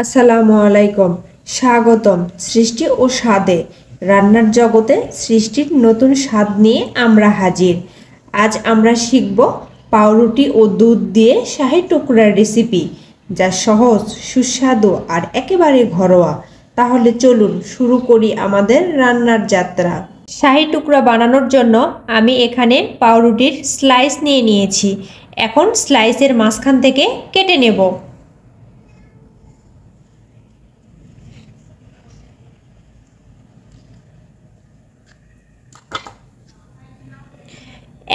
আসসালামু আলাইকুম। স্বাগতম সৃষ্টি ও স্বাদে। রান্নার জগতে সৃষ্টির নতুন স্বাদ নিয়ে আমরা হাজির। আজ আমরা শিখব পাউরুটি ও দুধ দিয়ে শাহী টুকরার রেসিপি, যা সহজ, সুস্বাদু আর একেবারে ঘরোয়া। তাহলে চলুন শুরু করি আমাদের রান্নার যাত্রা। শাহী টুকরা বানানোর জন্য আমি এখানে পাউরুটির স্লাইস নিয়ে নিয়েছি। এখন স্লাইসের মাঝখান থেকে কেটে নেব।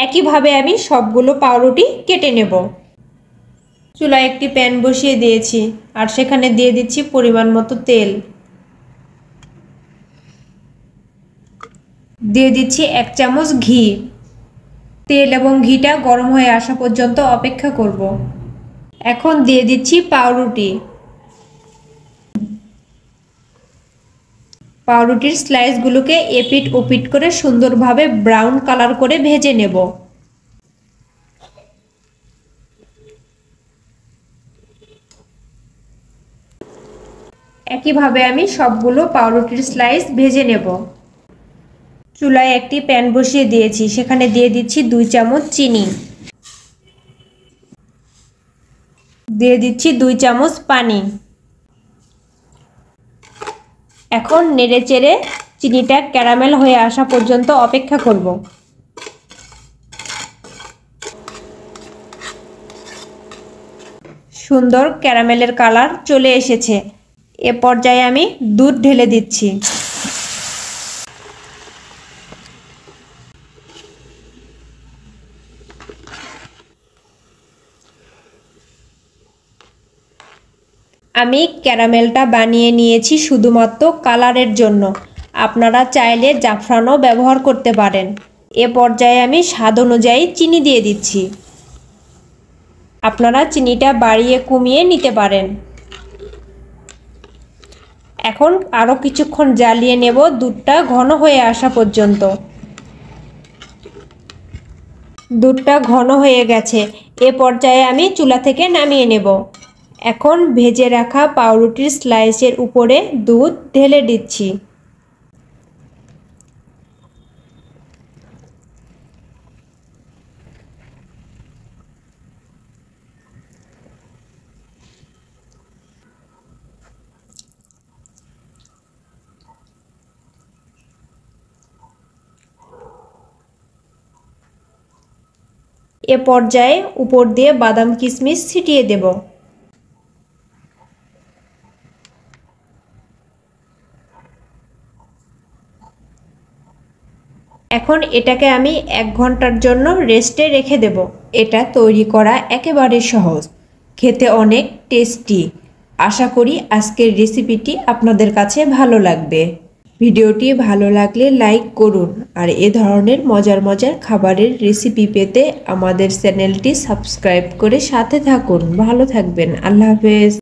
একইভাবে আমি সবগুলো পাউরুটি কেটে নেব। চুলায় একটি প্যান বসিয়ে দিয়েছি আর সেখানে দিয়ে দিচ্ছি পরিমাণ মতো তেল। দিয়ে দিচ্ছি 1 চামচ ঘি। তেল এবং ঘিটা গরম হয়ে আসা পর্যন্ত অপেক্ষা করব। এখন দিয়ে দিচ্ছি পাউরুটি। পাউরুটির স্লাইসগুলোকে এপিট ওপিট করে সুন্দরভাবে ব্রাউন কালার করে ভেজে নেব। একইভাবে আমি সবগুলো পাউরুটির স্লাইস ভেজে নেব। চুলায় একটি প্যান বসিয়ে দিয়েছি, সেখানে দিয়ে দিচ্ছি 2 চামচ চিনি। দিয়ে দিচ্ছি 2 চামচ পানি। এখন নেড়েচেড়ে চিনিটা ক্যারামেল হয়ে আসা পর্যন্ত অপেক্ষা করব। সুন্দর ক্যারামেলের কালার চলে এসেছে। এ পর্যায়ে আমি দুধ ঢেলে দিচ্ছি। আমি ক্যারামেলটা বানিয়ে নিয়েছি শুধুমাত্র কালারের জন্য। আপনারা চাইলে জাফরানও ব্যবহার করতে পারেন। এ পর্যায়ে আমি স্বাদ অনুযায়ী চিনি দিয়ে দিচ্ছি। আপনারা চিনিটা বাড়িয়ে কমিয়ে নিতে পারেন। এখন আরও কিছুক্ষণ জ্বালিয়ে নেব দুধটা ঘন হয়ে আসা পর্যন্ত। দুধটা ঘন হয়ে গেছে। এ পর্যায়ে আমি চুলা থেকে নামিয়ে নেব। এখন ভেজে রাখা পাউরুটির স্লাইসের উপরে দুধ ঢেলে দিচ্ছি। এ পর্যায়ে উপর দিয়ে বাদাম কিশমিশ ছিটিয়ে দেব। এখন এটাকে আমি 1 ঘন্টার জন্য রেস্টে রেখে দেব। এটা তৈরি করা একেবারে সহজ, খেতে অনেক টেস্টি। আশা করি আজকের রেসিপিটি আপনাদের কাছে ভালো লাগবে। ভিডিওটি ভালো লাগলে লাইক করুন আর এ ধরনের মজার মজার খাবারের রেসিপি পেতে আমাদের চ্যানেলটি সাবস্ক্রাইব করে সাথে থাকুন। ভালো থাকবেন। আল্লাহ হাফেজ।